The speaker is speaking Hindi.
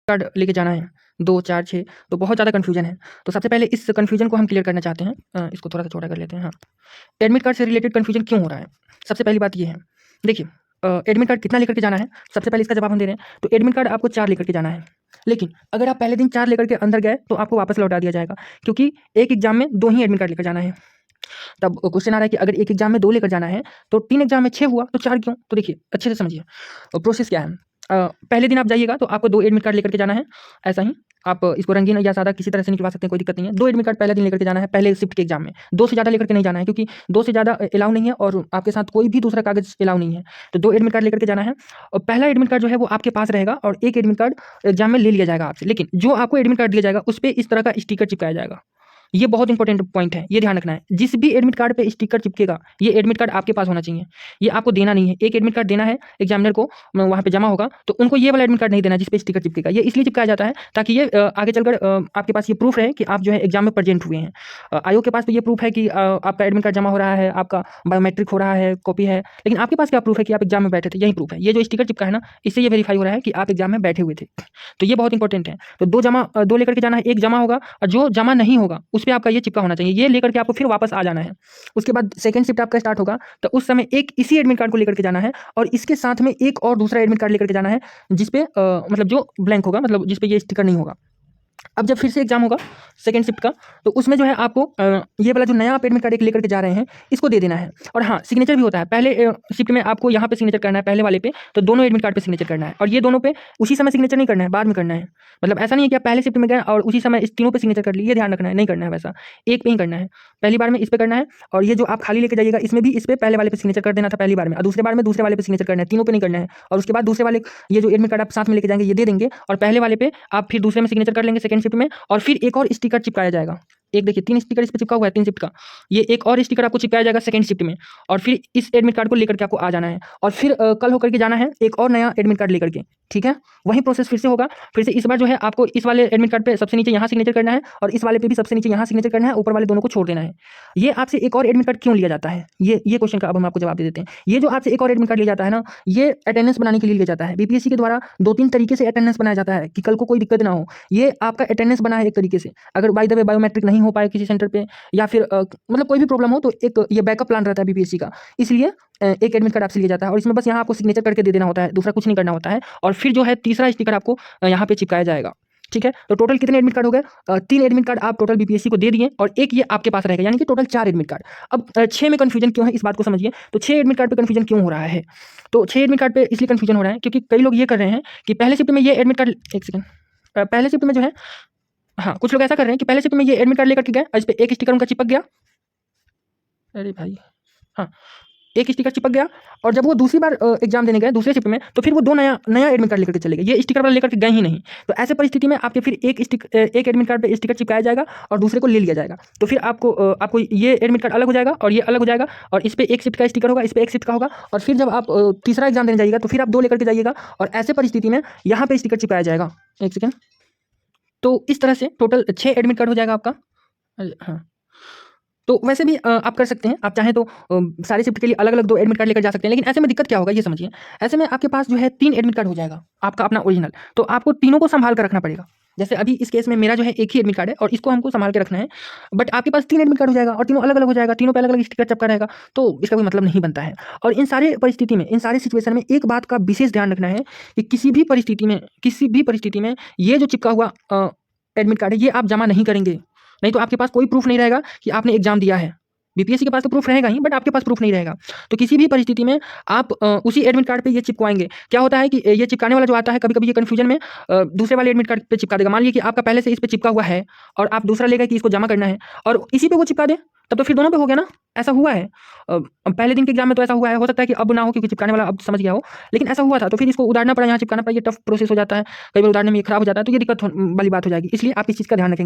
कार्ड लेके जाना है 2, 4, 6 तो बहुत ज़्यादा कन्फ्यूजन है। तो सबसे पहले इस कन्फ्यूजन को हम क्लियर करना चाहते हैं। इसको थोड़ा सा छोटा कर लेते हैं। हाँ, एडमिट कार्ड से रिलेटेड कन्फ्यूजन क्यों हो रहा है? सबसे पहली बात ये है, देखिए एडमिट कार्ड कितना लेकर के जाना है, सबसे पहले इसका जवाब हम दे रहे हैं। तो एडमिट कार्ड आपको 4 लेकर के जाना है, लेकिन अगर आप पहले दिन 4 लेकर के अंदर गए तो आपको वापस लौटा दिया जाएगा, क्योंकि एक एग्जाम में 2 ही एडमिट कार्ड लेकर जाना है। तब क्वेश्चन आ रहा है कि अगर एक एग्जाम में 2 लेकर जाना है तो 3 एग्जाम में 6 हुआ तो 4 क्यों? तो देखिए अच्छे से समझिए प्रोसेस क्या है। पहले दिन आप जाइएगा तो आपको 2 एडमिट कार्ड लेकर के जाना है। ऐसा ही आप इसको रंगीन या सादा किसी तरह से निकलवा सकते हैं, कोई दिक्कत नहीं है। 2 एडमिट कार्ड पहले दिन लेकर के जाना है, पहले शिफ्ट के एग्जाम में। 2 से ज़्यादा लेकर के नहीं जाना है, क्योंकि 2 से ज़्यादा अलाउ नहीं है और आपके साथ कोई भी दूसरा कागज़ अलाउ नहीं है। तो 2 एडमिट कार्ड लेकर के जाना है और पहला एडमिट कार्ड जो है वो आपके पास रहेगा और 1 एडमिट कार्ड एग्जाम में ले लिया जाएगा आपसे। लेकिन जो आपको एडमिट कार्ड दिया जाएगा उस पे इस तरह का स्टिकर चिपकाया जाएगा। ये बहुत इंपॉर्टेंट पॉइंट है, ये ध्यान रखना है। जिस भी एडमिट कार्ड पे स्टिकर चिपकेगा, ये एडमिट कार्ड आपके पास होना चाहिए। ये आपको देना नहीं है। एक एडमिट कार्ड देना है एग्जामिनर को, वहाँ पे जमा होगा, तो उनको ये वाला एडमिट कार्ड नहीं देना जिस पे स्टिकर चिपकेगा। ये इसलिए चिपकाया जाता है ताकि ये आगे चलकर आपके पास ये प्रूफ रहे कि आप जो है एग्जाम में प्रेजेंट हुए हैं। आयोग के पास तो ये प्रूफ है कि आपका एडमिट कार्ड जमा हो रहा है, आपका बायोमेट्रिक हो रहा है, कॉपी है, लेकिन आपके पास क्या प्रूफ है कि आप एग्जाम में बैठे थे? यही प्रूफ है। ये जो स्टिकर चिपका है ना, इससे ये वेरीफाई हो रहा है कि आप एग्जाम में बैठे हुए थे। तो ये बहुत इंपॉर्टेंट है। तो 2 लेकर के जाना है, 1 जमा होगा और जो जमा नहीं होगा उस पे आपका ये चिपका होना चाहिए। ये लेकर के आपको फिर वापस आ जाना है। उसके बाद सेकंड शिफ्ट आपका स्टार्ट होगा, तो उस समय एक इसी एडमिट कार्ड को लेकर के जाना है और इसके साथ में एक और दूसरा एडमिट कार्ड लेकर के जाना है, जिस पे मतलब जो ब्लैंक होगा, मतलब जिस पे ये स्टिकर नहीं होगा। अब जब फिर से एग्जाम होगा सेकंड शिफ्ट का, तो उसमें जो है आपको ये वाला जो नया आप एडमिट कार्ड एक लेकर के जा रहे हैं, इसको दे देना है। और हाँ, सिग्नेचर भी होता है। पहले शिफ्ट में आपको यहाँ पे सिग्नेचर करना है, पहले वाले पे, तो दोनों एडमिट कार्ड पे सिग्नेचर करना है। और ये दोनों पे उसी समय सिग्नेचर नहीं करना है, बाद में करना है। मतलब ऐसा नहीं है कि आप पहले शिफ्ट में गए और उसी समय इस तीनों पे सिग्नेचर कर लिए, ये ध्यान रखना है, नहीं करना है वैसा। एक पे ही करना है, पहली बार में इस पे करना है, और ये जो आप खाली लेके जाइएगा इसमें भी इस पे पहले वाले पे सिग्नेचर कर देना था पहली बार में, और दूसरे बार में दूसरे वाले पे सिग्नेचर करना है, तीनों पे नहीं करना है। और उसके बाद दूसरे वाले ये जो एडमिट कार्ड आप साथ में लेके जाएंगे ये दे देंगे, और पहले वाले पे आप फिर दूसरे में सिग्नेचर कर लेंगे सेकंड शिफ्ट में, और फिर एक और स्टिकर चिपकाया जाएगा। एक देखिए 3 स्टिकर इस पे चिपका हुआ है 3 शिफ्ट का। ये एक और स्टिकर आपको चिपकाया जाएगा सेकंड शिफ्ट में, और फिर इस एडमिट कार्ड को लेकर के आपको आ जाना है, और फिर कल होकर के जाना है एक और नया एडमिट कार्ड लेकर के। ठीक है, वही प्रोसेस फिर से होगा। फिर से इस बार जो है आपको इस वाले एडमिट कार्ड पे सबसे नीचे यहाँ सिग्नेचर करना है, और इस वाले पे भी सबसे नीचे यहाँ सिग्नेचर करना है, ऊपर वाले दोनों को छोड़ देना है। ये आपसे एक और एडमिट कार्ड क्यों लिया जाता है, ये क्वेश्चन का अब हम आपको जवाब दे देते हैं। ये जो आपसे एक और एडमिट कार्ड लिया जाता है ना, ये अटेंडेंस बनाने के लिए लिया जाता है। बीपीएससी के द्वारा 2-3 तरीके से अटेंडेंस बनाया जाता है कि कल को कोई दिक्कत ना हो। ये आपका अटेंडेंस बना है एक तरीके से। अगर बाय द वे बायोमेट्रिक नहीं हो पाए किसी सेंटर पे, या फिर मतलब कोई भी प्रॉब्लम हो, तो एक ये बैकअप प्लान रहता है बीपीएससी का। इसलिए एक एडमिट कार्ड आपसे लिया जाता है, और इसमें बस यहाँ आपको सिग्नेचर करके दे देना होता है, दूसरा कुछ नहीं करना होता है। और फिर जो है तीसरा स्टिकर आपको यहाँ पे चिपकाया जाएगा। ठीक है, तो टोटल कितने एडमिट कार्ड हो गए? 3 एडमिट कार्ड आप टोटल बीपीएससी को दे दिए, और एक ये आपके पास रहेगा, यानी कि टोटल 4 एडमिट कार्ड। अब 6 में कन्फ्यूजन क्यों है इस बात को समझिए। तो 6 एडमिट कार्ड पे कन्फ्यूजन क्यों हो रहा है? तो 6 एडमिट कार्ड पे इसलिए कन्फ्यूजन हो रहा है क्योंकि कई लोग ये कर रहे हैं कि पहले शिफ्ट में ये एडमिट कार्ड, एक सेकंड, पहले शिफ्ट में जो है, हाँ कुछ लोग ऐसा कर रहे हैं कि पहले शिफ्ट में ये एडमिट कार्ड लेकर के गए, इस पे एक स्टिकर उनका चिपक गया। अरे भाई, हाँ, एक स्टिकर चिपक गया, और जब वो दूसरी बार एग्जाम देने गए दूसरे शिफ्ट में, तो फिर वो 2 नया एडमिट कार्ड लेकर के चले गए, ये स्टिकर वाला लेकर के गए ही नहीं। तो ऐसे परिस्थिति में आपके फिर एक एडमिट कार्ड पे स्टिकर चिपकाया जाएगा और दूसरे को ले लिया जाएगा। तो फिर आपको ये एडमिट कार्ड अलग हो जाएगा और ये अलग हो जाएगा, और इस पे एक शिफ्ट का स्टिकर होगा, इस पे एक शिफ्ट का होगा, और फिर जब आप तीसरा एग्जाम देने जाइएगा तो फिर आप 2 लेकर के जाइएगा, और ऐसे परिस्थिति में यहाँ पे स्टिकर चिपकाया जाएगा। एक सेकेंड, तो इस तरह से टोटल 6 एडमिट कार्ड हो जाएगा आपका। हाँ, तो वैसे भी आप कर सकते हैं, आप चाहें तो सारे शिफ्ट के लिए अलग अलग 2 एडमिट कार्ड लेकर जा सकते हैं। लेकिन ऐसे में दिक्कत क्या होगा ये समझिए। ऐसे में आपके पास जो है 3 एडमिट कार्ड हो जाएगा आपका अपना ओरिजिनल, तो आपको तीनों को संभाल कर रखना पड़ेगा। जैसे अभी इस केस में मेरा जो है एक ही एडमिट कार्ड है और इसको हमको संभाल के रखना है, बट आपके पास 3 एडमिट कार्ड हो जाएगा और तीनों अलग अलग हो जाएगा, तीनों पे अलग अलग स्टिकर चिपका रहेगा, तो इसका कोई मतलब नहीं बनता है। और इन सारे परिस्थिति में, इन सारे सिचुएशन में एक बात का विशेष ध्यान रखना है कि किसी भी परिस्थिति में ये जो चिपका हुआ एडमिट कार्ड है ये आप जमा नहीं करेंगे, नहीं तो आपके पास कोई प्रूफ नहीं रहेगा कि आपने एग्जाम दिया है। बीपीएससी के पास तो प्रूफ रहेगा ही, बट आपके पास प्रूफ नहीं रहेगा। तो किसी भी परिस्थिति में आप उसी एडमिट कार्ड पे ये चिपकवाएंगे। क्या होता है कि ये चिपकाने वाला जो आता है, कभी कभी ये कन्फ्यूजन में दूसरे वाले एडमिट कार्ड पे चिपका देगा। मान लीजिए कि आपका पहले से इस पे चिपका हुआ है और आप दूसरा लेगा कि इसको जमा करना है, और इसी पे वो चिपका दे, तब तो फिर दोनों पे हो गया ना। ऐसा हुआ है पहले दिन के एग्जाम में, तो ऐसा हुआ है। हो सकता है कि अब ना हो क्योंकि चिपकाने वाला अब समझ गया हो, लेकिन ऐसा हुआ था, तो फिर इसको उतारना पड़ा, यहाँ चिपकाना पड़ा, ये टफ प्रोसेस हो जाता है, कई बार उतारने में खराब हो जाता है, तो ये दिक्कत वाली बात हो जाएगी। इसलिए आप इस चीज़ का ध्यान रखेंगे।